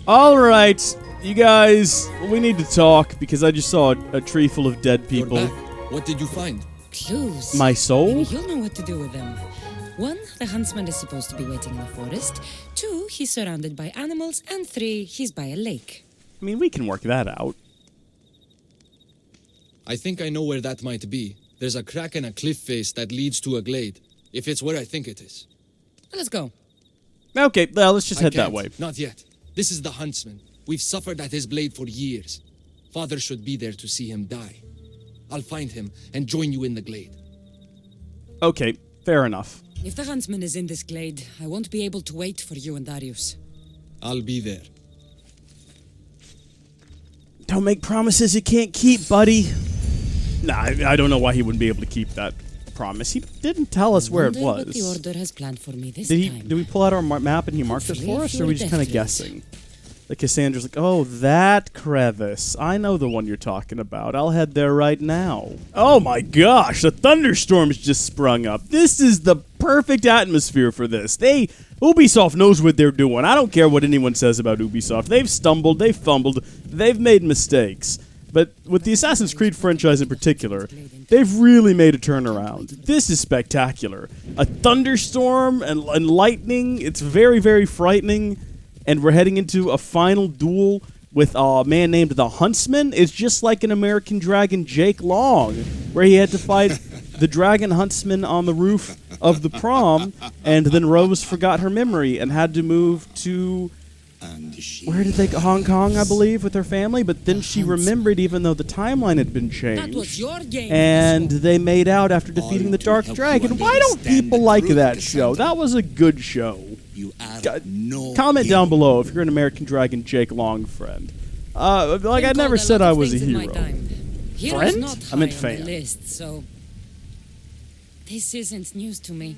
Alright, you guys, we need to talk because I just saw a tree full of dead people. You're back. What did you find? Clues. My soul? Maybe you'll know what to do with them. 1, the huntsman is supposed to be waiting in the forest. 2, he's surrounded by animals. And 3, he's by a lake. I mean, we can work that out. I think I know where that might be. There's a crack in a cliff face that leads to a glade. If it's where I think it is. Let's go. Okay, well, let's just I head that can't. way. Not yet. This is the huntsman. We've suffered at his blade for years. Father should be there to see him die. I'll find him and join you in the glade. Okay, fair enough. If the huntsman is in this glade, I won't be able to wait for you and Darius. I'll be there. Don't make promises you can't keep, buddy. Nah, I don't know why he wouldn't be able to keep that promise. He didn't tell us where it Wonder what the was. Order has planned for me this Did time. we pull out our map and he marked us Hopefully for us, if or are we you're just kind of definite. guessing? Like Cassandra's like, oh, that crevice. I know the one you're talking about. I'll head there right now. Oh my gosh, a thunderstorm's just sprung up. This is the perfect atmosphere for this. Ubisoft knows what they're doing. I don't care what anyone says about Ubisoft. They've stumbled, they've fumbled, they've made mistakes. But with the Assassin's Creed franchise in particular, they've really made a turnaround. This is spectacular. A thunderstorm and lightning, it's very, very frightening. And we're heading into a final duel with a man named the Huntsman. It's just like an American Dragon Jake Long, where he had to fight the Dragon Huntsman on the roof of the prom, and then Rose forgot her memory and had to move to... Where did they go? Hong Kong, I believe, with her family. But then she remembered, even though the timeline had been That was changed. your game. And they made out after defeating the Dark Dragon. Why don't people like that show? That was a good show. You are God, no comment down hero. below if you're an American Dragon Jake Long friend. Like I Been never called said lot I of was a things in my hero. time. Hero's Friend? not I meant high on fan. the list, so this isn't news to me.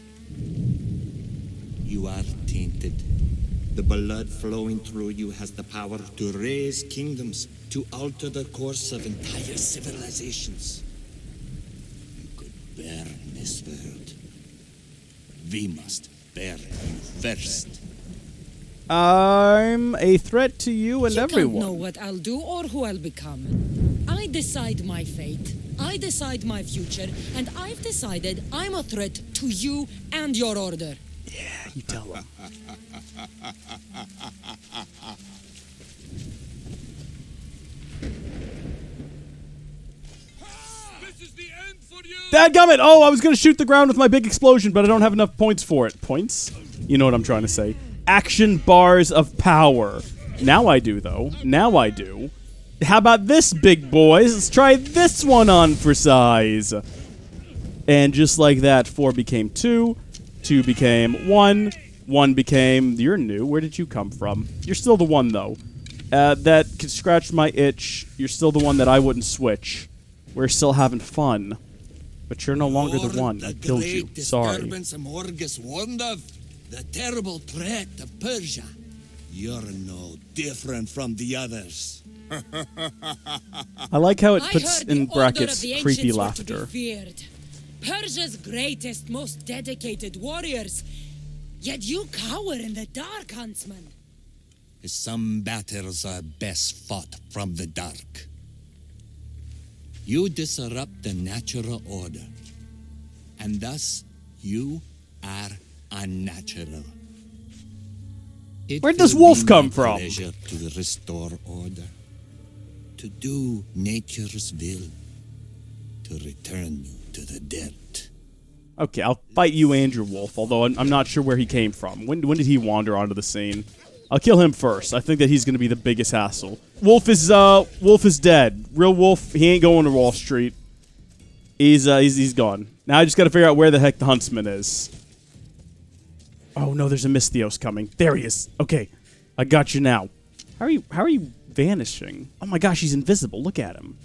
You are tainted. The blood flowing through you has the power to raise kingdoms, to alter the course of entire civilizations. You could burn this world. We must burn you first. I'm a threat to you and You everyone. can't know what I'll do or who I'll become. I decide my fate. I decide my future, and I've decided I'm a threat to you and your order. Yeah, you tell him. Dadgummit! Oh, I was gonna shoot the ground with my big explosion, but I don't have enough points for it. Points? You know what I'm trying to say. Action bars of power. Now I do, though. Now I do. How about this, big boys? Let's try this one on for size. And just like that, 4 became 2. 2 became 1. 1 became... You're new. Where did you come from? You're still the one, though. That could scratch my itch. You're still the one that I wouldn't switch. We're still having fun. But you're no longer the one. I killed you. Sorry. Morgus warned of, the terrible threat of Persia. You're no different from the others. I like how it I puts heard in the order of brackets the creepy ancients were to be laughter. feared. Persia's greatest, most dedicated warriors. Yet you cower in the dark, Huntsman. Some battles are best fought from the dark. You disrupt the natural order, and thus you are unnatural. It Where does will Wolf be come my from? pleasure to restore order, to do nature's will, to return you to the dirt. Okay, I'll fight you and your wolf, although I'm not sure where he came from. When did he wander onto the scene? I'll kill him first. I think that he's going to be the biggest hassle. Wolf is dead. Real Wolf, he ain't going to Wall Street. He's gone. Now I just got to figure out where the heck the Huntsman is. Oh no, there's a Misthios coming. There he is. Okay, I got you now. How are you vanishing? Oh my gosh, he's invisible. Look at him.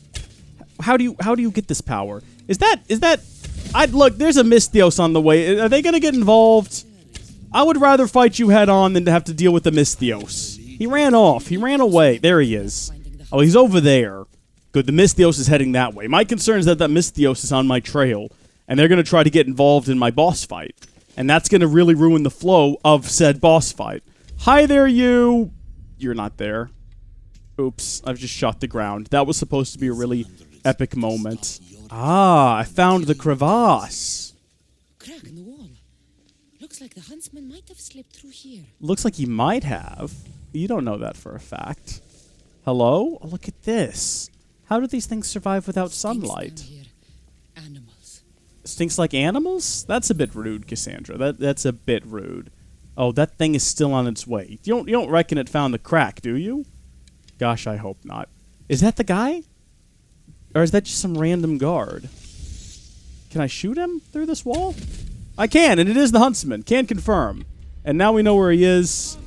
How do you get this power? Look, there's a Misthios on the way. Are they going to get involved? I would rather fight you head on than to have to deal with the Misthios. He ran off. He ran away. There he is. Oh, he's over there. Good, the Misthios is heading that way. My concern is that Misthios is on my trail, and they're going to try to get involved in my boss fight. And that's going to really ruin the flow of said boss fight. Hi there, you. You're not there. Oops, I've just shot the ground. That was supposed to be a really epic moment. Ah, I found the crevasse. Crack in the wall. Looks like the huntsman might have slipped through here. Looks like he might have. You don't know that for a fact. Hello? Oh, look at this. How do these things survive without sunlight? Down here. Animals. Stinks like animals? That's a bit rude, Kassandra. That's a bit rude. Oh, that thing is still on its way. You don't reckon it found the crack, do you? Gosh, I hope not. Is that the guy? Or is that just some random guard? Can I shoot him through this wall? I can, and it is the huntsman. Can confirm. And now we know where he is.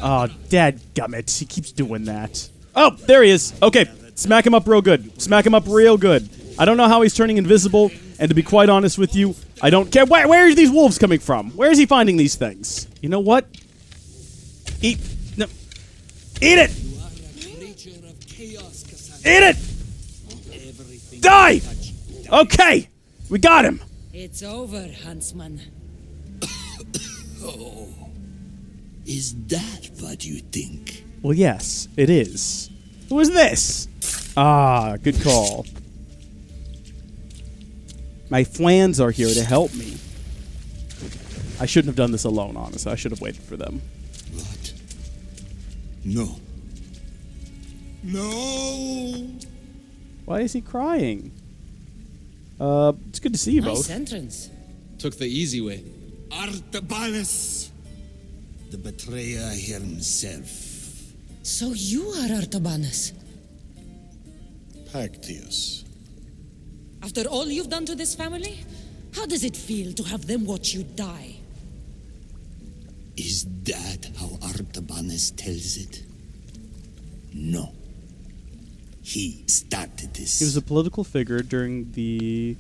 Oh, dadgummit. He keeps doing that. Oh, there he is. Okay, smack him up real good. Smack him up real good. I don't know how he's turning invisible, and to be quite honest with you, I don't care. Where are these wolves coming from? Where is he finding these things? You know what? Eat. No. Eat it! Eat it! Die! Okay! We got him! It's over, huntsman. Oh, is that what you think? Well, yes, it is. Who is this? Ah, good call. My flans are here to help me. I shouldn't have done this alone, honestly. I should have waited for them. What? No. No! Why is he crying? It's good to see you both. Nice entrance. Took the easy way. Artabanus! The betrayer himself. So you are Artabanus. Pactius. After all you've done to this family, how does it feel to have them watch you die? Is that how Artabanus tells it? No. He started this. He was a political figure during the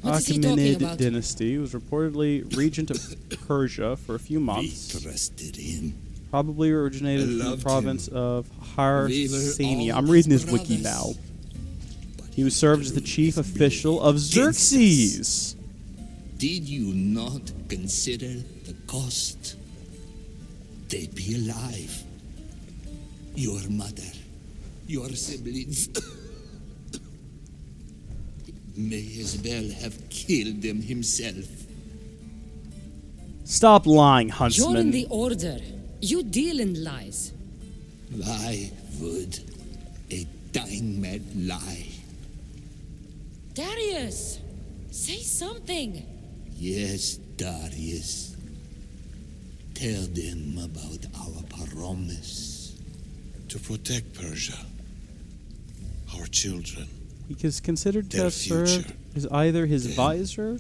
What is he talking Achaemenid about? dynasty. He was reportedly regent of Persia for a few We months. trusted him. Probably originated I from the loved province him. of We Harsania. were I'm all reading his his wiki brothers. now. But He was served as the chief drew his official blade of against Xerxes. us. Did you not consider the cost? They'd be alive. Your mother, your siblings. May as well have killed them himself. Stop lying, You're in huntsman. the Order. You deal in lies. Why would a dying man lie? Darius, say something. Yes, Darius. Tell them about our promise. To protect Persia. Our children. He is considered to Their have served future. as either his visor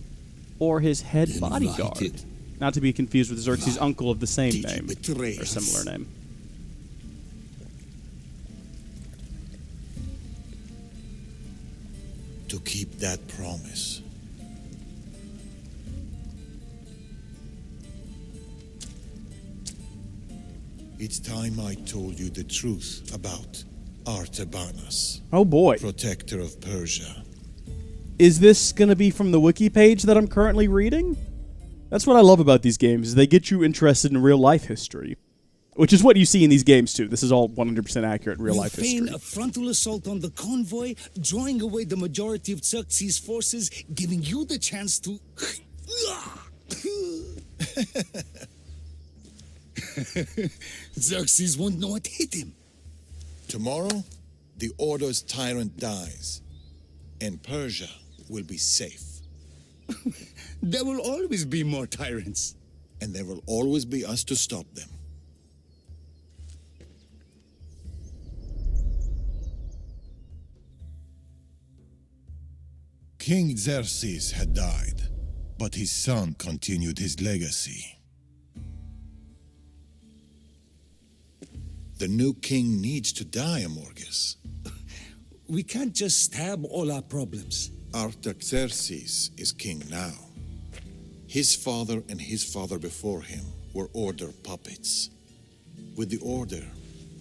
or his head Then bodyguard. write it. Not to be confused with Xerxes' Why uncle of the same did you name. betray Or us? similar name. To keep that promise. It's time I told you the truth about Artabanus, Oh boy. protector of Persia. Is this going to be from the wiki page that I'm currently reading? That's what I love about these games, is they get you interested in real life history. Which is what you see in these games too. This is all 100% accurate real life feign history. a frontal assault on the convoy, drawing away the majority of Xerxes' forces, giving you the chance to... Xerxes won't know what hit him. Tomorrow, the Order's tyrant dies, and Persia will be safe. There will always be more tyrants. And there will always be us to stop them. King Xerxes had died, but his son continued his legacy. The new king needs to die, Amorgus. We can't just stab all our problems. Artaxerxes is king now. His father and his father before him were Order puppets. With the Order,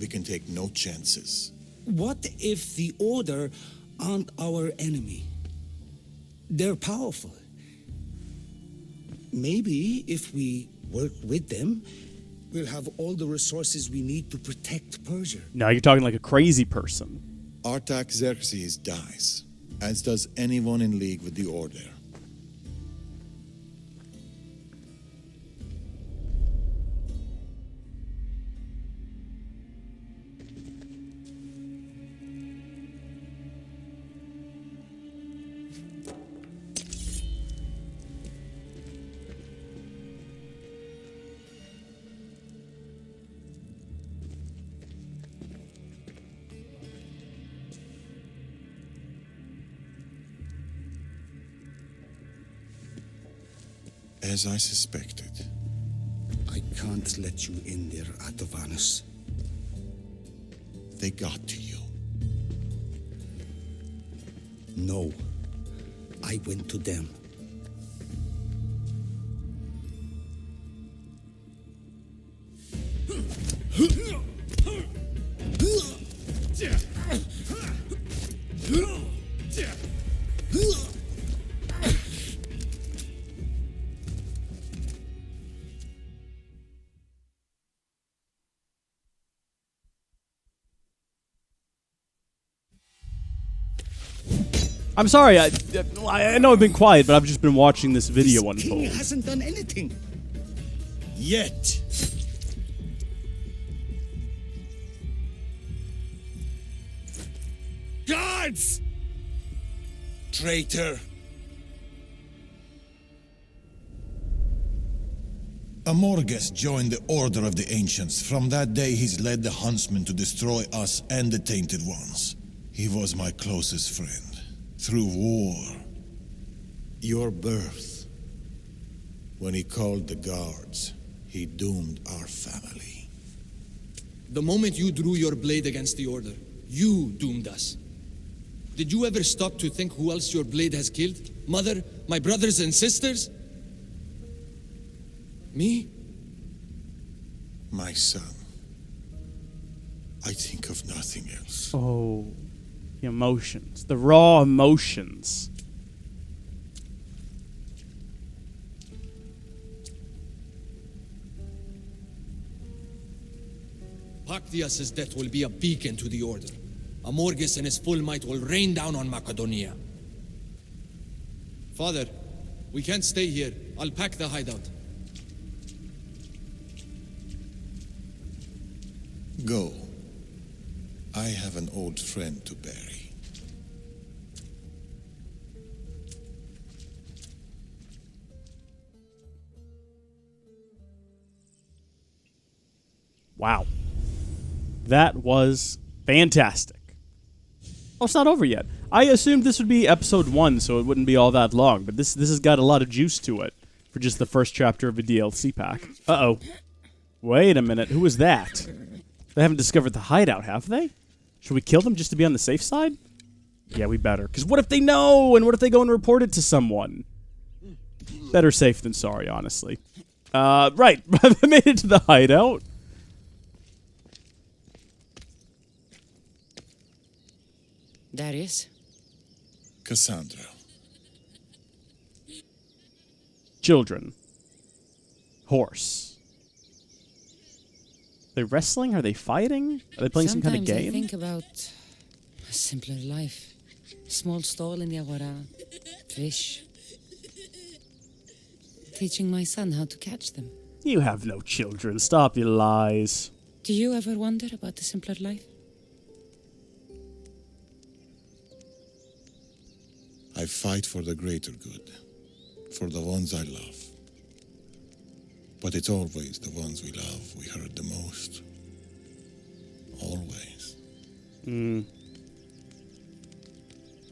we can take no chances. What if the Order aren't our enemy? They're powerful. Maybe if we work with them, we'll have all the resources we need to protect Persia. Now you're talking like a crazy person. Artaxerxes dies, as does anyone in league with the Order. As I suspected. I can't let you in there, Atovanus. They got to you. No. I went to them. I'm sorry, I know I've been quiet, but I've just been watching this video This king unfold. hasn't done anything. Yet. Guards! Traitor! Amorges joined the Order of the Ancients. From that day, he's led the Huntsmen to destroy us and the Tainted Ones. He was my closest friend. Through war. Your birth. When he called the guards, he doomed our family. The moment you drew your blade against the Order, you doomed us. Did you ever stop to think who else your blade has killed? Mother, my brothers and sisters? Me? My son. I think of nothing else. Oh, the emotions. The raw emotions. Paktias's death will be a beacon to the Order. Amorges and his full might will rain down on Macedonia. Father, we can't stay here. I'll pack the hideout. Go. I have an old friend to bury. Wow. That was fantastic. Oh, it's not over yet. I assumed this would be episode 1, so it wouldn't be all that long, but this has got a lot of juice to it for just the first chapter of a DLC pack. Uh-oh. Wait a minute. Who was that? They haven't discovered the hideout, have they? Should we kill them just to be on the safe side? Yeah, we better. Because what if they know? And what if they go and report it to someone? Better safe than sorry, honestly. Right. I made it to the hideout. Darius? Kassandra. Children. Horse. Are they wrestling? Are they fighting? Are they playing some kind of Sometimes game? I think about a simpler life. Small stall in the Agora. Fish. Teaching my son how to catch them. You have no children. Stop your lies. Do you ever wonder about the simpler life? I fight for the greater good. For the ones I love. But it's always the ones we love we hurt the most. Always.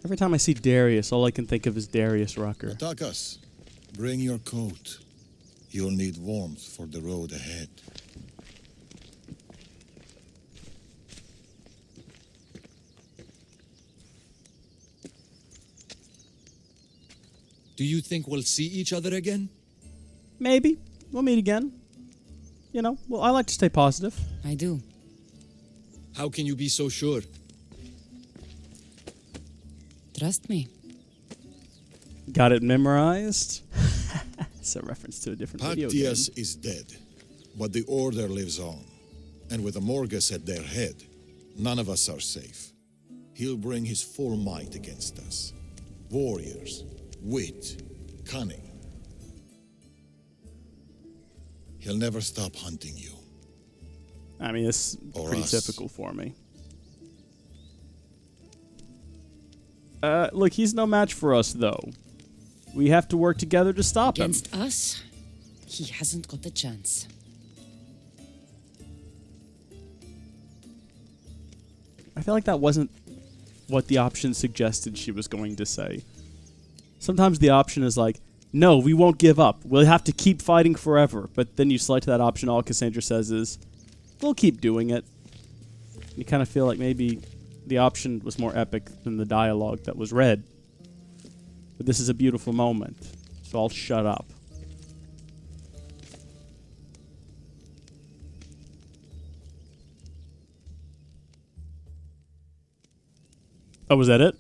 Every time I see Darius, all I can think of is Darius Rucker. Takas, bring your coat. You'll need warmth for the road ahead. Do you think we'll see each other again? Maybe. We'll meet again. You know, well, I like to stay positive. I do. How can you be so sure? Trust me. Got it memorized? It's a reference to a different video game. Paktias is dead. But the Order lives on, and with Amorgus at their head, none of us are safe. He'll bring his full might against us. Warriors, wit, cunning. He'll never stop hunting you. I mean, it's Or pretty us. typical for me. Look, he's no match for us, though. We have to work together to stop him. Against us, he hasn't got a chance. I feel like that wasn't what the option suggested she was going to say. Sometimes the option is like, no, we won't give up. We'll have to keep fighting forever. But then you select that option, all Kassandra says is, we'll keep doing it. You kind of feel like maybe the option was more epic than the dialogue that was read. But this is a beautiful moment, so I'll shut up. Oh, was that it?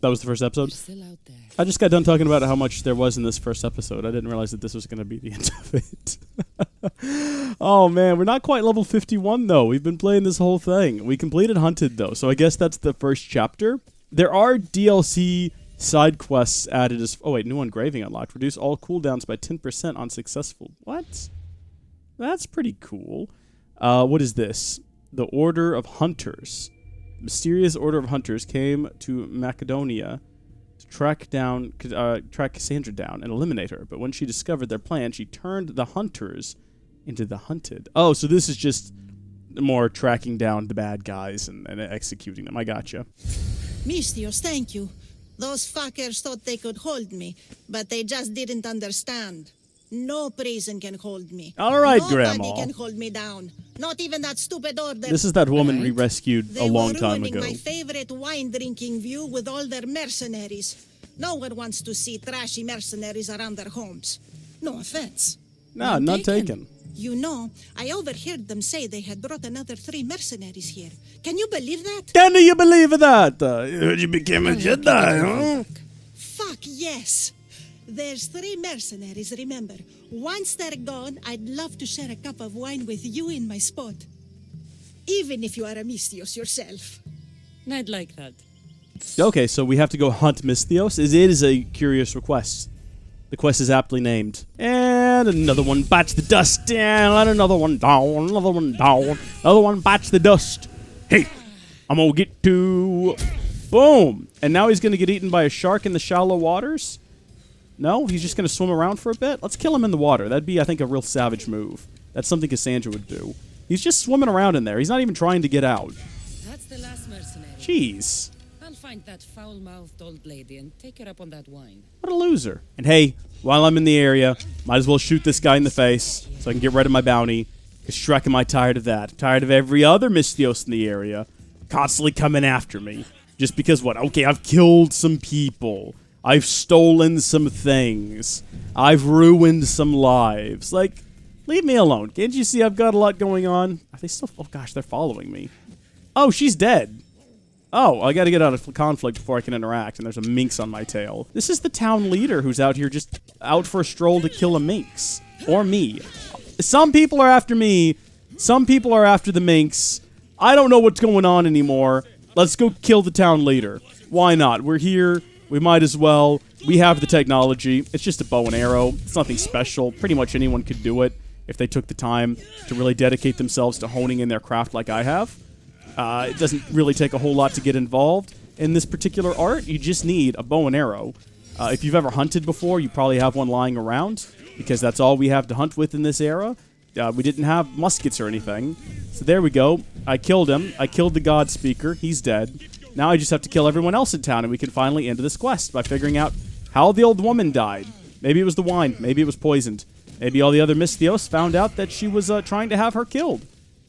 That was the first episode? You're still out there. I just got done talking about how much there was in this first episode. I didn't realize that this was going to be the end of it. Oh, man. We're not quite level 51, though. We've been playing this whole thing. We completed Hunted, though, so I guess that's the first chapter. There are DLC side quests added as... Oh, wait. New engraving unlocked. Reduce all cooldowns by 10% on successful... What? That's pretty cool. What is this? The Order of Hunters. Mysterious Order of Hunters came to Macedonia to track Kassandra down and eliminate her. But when she discovered their plan, she turned the hunters into the hunted. Oh, so this is just more tracking down the bad guys and executing them. I gotcha. Mystios, thank you. Those fuckers thought they could hold me, but they just didn't understand. No prison can hold me. All right, Nobody Grandma. can hold me down. Not even that stupid order. This is that woman we Right. rescued They a long were time ruining ago. my favorite wine-drinking view with all their mercenaries. No one wants to see trashy mercenaries around their homes. No offense. No, not taken. You know, I overheard them say they had brought another 3 mercenaries here. Can you believe that? Can you believe that? You became a Jedi, huh? Fuck yes. There's 3 mercenaries, remember. Once they're gone, I'd love to share a cup of wine with you in my spot. Even if you are a Mystios yourself. I'd like that. Okay, so we have to go hunt Mystios. It is a curious request. The quest is aptly named. And another one bites the dust down, and another one down, another one down, another one bites the dust. Hey, I'm gonna get to... Boom! And now he's gonna get eaten by a shark in the shallow waters? No? He's just gonna swim around for a bit? Let's kill him in the water. That'd be, I think, a real savage move. That's something Kassandra would do. He's just swimming around in there. He's not even trying to get out. That's the last mercenary. Jeez. I'll find that foul-mouthed old lady and take her up on that wine. What a loser. And hey, while I'm in the area, might as well shoot this guy in the face so I can get rid of my bounty. Because Shrek, am I tired of that? Tired of every other Mystios in the area constantly coming after me. Just because what? Okay, I've killed some people. I've stolen some things. I've ruined some lives. Like, leave me alone. Can't you see I've got a lot going on? Are they still... Oh gosh, they're following me. Oh, she's dead. Oh, I gotta get out of conflict before I can interact, and there's a minx on my tail. This is the town leader who's out here just out for a stroll to kill a minx. Or me. Some people are after me. Some people are after the minx. I don't know what's going on anymore. Let's go kill the town leader. Why not? We're here. We might as well. We have the technology. It's just a bow and arrow. It's nothing special. Pretty much anyone could do it if they took the time to really dedicate themselves to honing in their craft like I have. It doesn't really take a whole lot to get involved in this particular art. You just need a bow and arrow. If you've ever hunted before, you probably have one lying around, because that's all we have to hunt with in this era. We didn't have muskets or anything. So there we go. I killed him. I killed the God Speaker. He's dead. Now I just have to kill everyone else in town, and we can finally end this quest by figuring out how the old woman died. Maybe it was the wine. Maybe it was poisoned. Maybe all the other Mystios found out that she was trying to have her killed.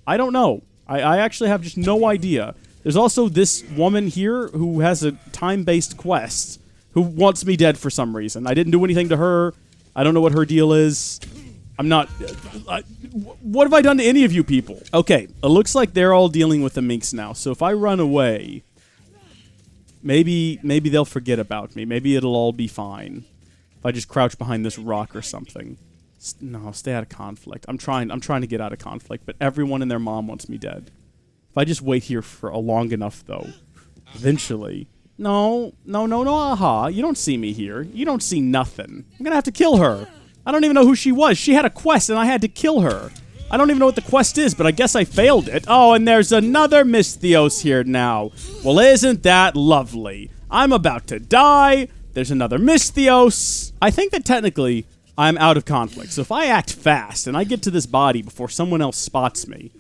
I don't know. I actually have just no idea. There's also this woman here who has a time-based quest who wants me dead for some reason. I didn't do anything to her. I don't know what her deal is. I'm not... what have I done to any of you people? Okay, it looks like they're all dealing with the minx now. So if I run away, maybe they'll forget about me. Maybe it'll all be fine if I just crouch behind this rock or something. No, stay out of conflict. I'm trying to get out of conflict, but everyone and their mom wants me dead. If I just wait here for a long enough, though, eventually... No, aha. You don't see me here. You don't see nothing. I'm gonna have to kill her. I don't even know who she was. She had a quest, and I had to kill her. I don't even know what the quest is, but I guess I failed it. Oh, and there's another Misthios here now. Well, isn't that lovely? I'm about to die. There's another Misthios. I think that technically I'm out of conflict. So if I act fast and I get to this body before someone else spots me...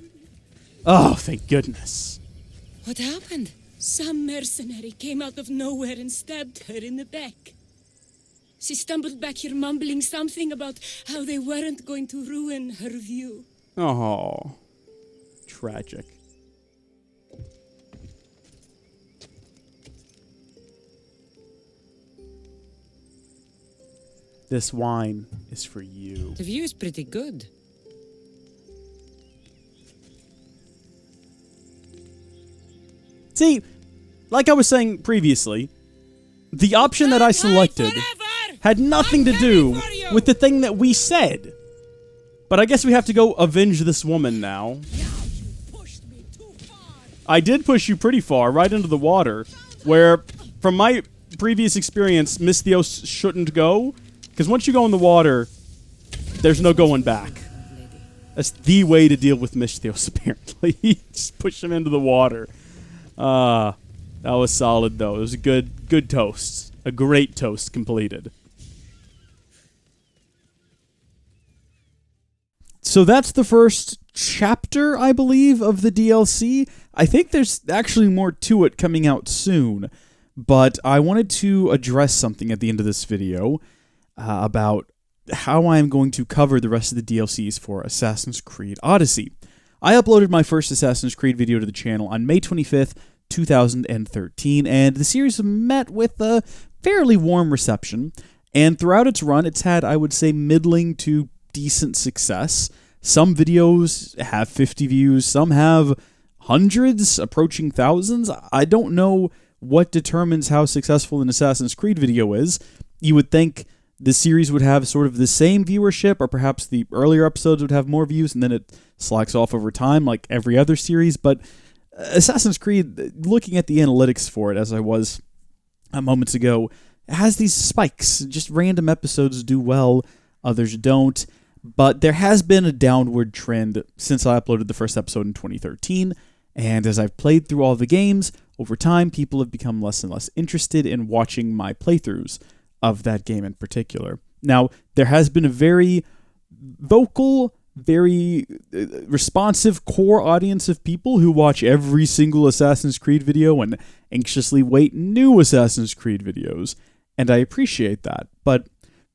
Oh, thank goodness. What happened? Some mercenary came out of nowhere and stabbed her in the back. She stumbled back here mumbling something about how they weren't going to ruin her view. Oh, tragic. This wine is for you. The view is pretty good. See, like I was saying previously, the option that I selected had nothing to do with the thing that we said. But I guess we have to go avenge this woman now. I did push you pretty far, right into the water, where, from my previous experience, Misthios shouldn't go. Because once you go in the water, there's no going back. That's the way to deal with Misthios, apparently. Just push him into the water. That was solid, though. It was a good toast. A great toast completed. So that's the first chapter, I believe, of the DLC. I think there's actually more to it coming out soon, but I wanted to address something at the end of this video about how I'm going to cover the rest of the DLCs for Assassin's Creed Odyssey. I uploaded my first Assassin's Creed video to the channel on May 25th, 2013, and the series met with a fairly warm reception, and throughout its run, it's had, I would say, middling to decent success. Some videos have 50 views, some have hundreds, approaching thousands. I don't know what determines how successful an Assassin's Creed video is. You would think the series would have sort of the same viewership, or perhaps the earlier episodes would have more views, and then it slacks off over time like every other series, but Assassin's Creed, looking at the analytics for it, as I was moments ago, has these spikes. Just random episodes do well, others don't. But there has been a downward trend since I uploaded the first episode in 2013, and as I've played through all the games, over time, people have become less and less interested in watching my playthroughs of that game in particular. Now, there has been a very vocal, very responsive core audience of people who watch every single Assassin's Creed video and anxiously wait new Assassin's Creed videos, and I appreciate that. But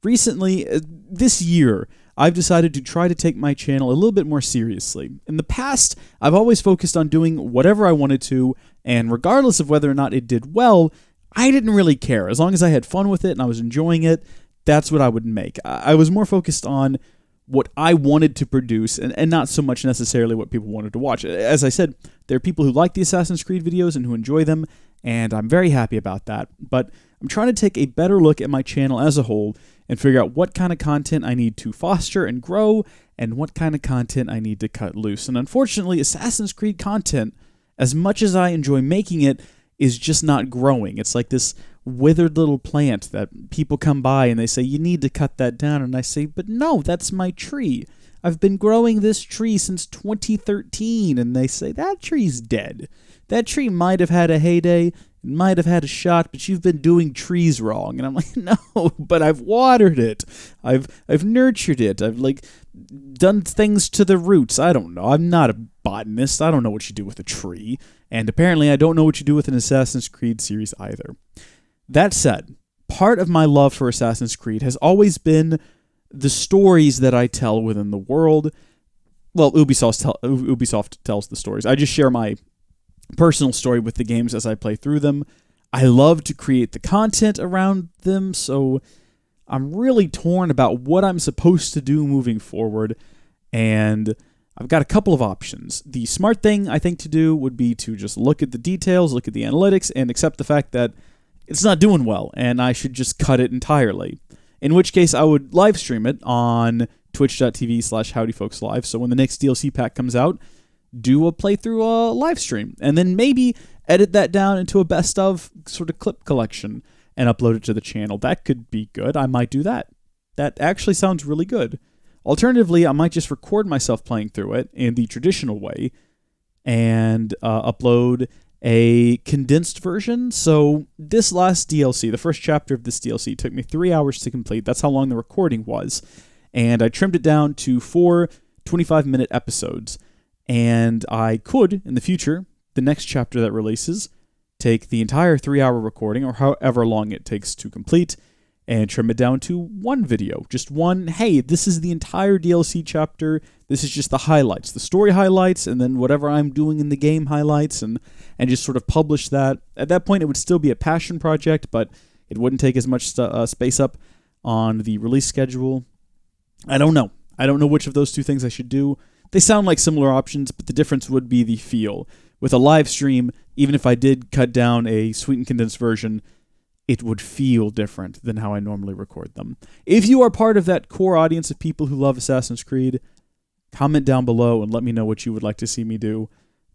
recently, this year, I've decided to try to take my channel a little bit more seriously. In the past, I've always focused on doing whatever I wanted to, and regardless of whether or not it did well, I didn't really care. As long as I had fun with it and I was enjoying it, that's what I would make. I was more focused on what I wanted to produce, and not so much necessarily what people wanted to watch. As I said, there are people who like the Assassin's Creed videos and who enjoy them, and I'm very happy about that. But I'm trying to take a better look at my channel as a whole and figure out what kind of content I need to foster and grow, and what kind of content I need to cut loose. And unfortunately, Assassin's Creed content, as much as I enjoy making it, is just not growing. It's like this withered little plant that people come by and they say, you need to cut that down. And I say, but no, that's my tree. I've been growing this tree since 2013. And they say, that tree's dead. That tree might have had a heyday, might have had a shot, but you've been doing trees wrong. And I'm like, no, but I've watered it. I've nurtured it. I've done things to the roots. I don't know. I'm not a botanist. I don't know what you do with a tree. And apparently I don't know what you do with an Assassin's Creed series either. That said, part of my love for Assassin's Creed has always been the stories that I tell within the world. Well, Ubisoft tells the stories. I just share my personal story with the games as I play through them. I love to create the content around them, so I'm really torn about what I'm supposed to do moving forward, and I've got a couple of options. The smart thing, I think, to do would be to just look at the details, look at the analytics, and accept the fact that it's not doing well, and I should just cut it entirely. In which case, I would live stream it on twitch.tv/howdyfolkslive. So when the next DLC pack comes out, do a playthrough live stream, and then maybe edit that down into a best of sort of clip collection and upload it to the channel. That could be good. I might do that. That actually sounds really good. Alternatively, I might just record myself playing through it in the traditional way and upload a condensed version. So this last DLC, the first chapter of this DLC, took me 3 hours to complete. That's how long the recording was. And I trimmed it down to 4 25-minute episodes. And I could, in the future, the next chapter that releases, take the entire 3-hour recording, or however long it takes to complete, and trim it down to one video. Just one, hey, this is the entire DLC chapter. This is just the highlights, the story highlights, and then whatever I'm doing in the game highlights, and just sort of publish that. At that point, it would still be a passion project, but it wouldn't take as much space up on the release schedule. I don't know. I don't know which of those two things I should do. They sound like similar options, but the difference would be the feel. With a live stream, even if I did cut down a sweetened condensed version, it would feel different than how I normally record them. If you are part of that core audience of people who love Assassin's Creed, comment down below and let me know what you would like to see me do.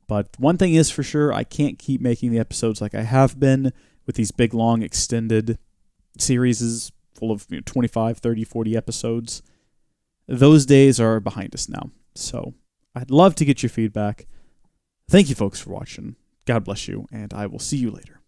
But one thing is for sure, I can't keep making the episodes like I have been with these big, long, extended series full of 25, 30, 40 episodes. Those days are behind us now. So I'd love to get your feedback. Thank you folks for watching. God bless you, and I will see you later.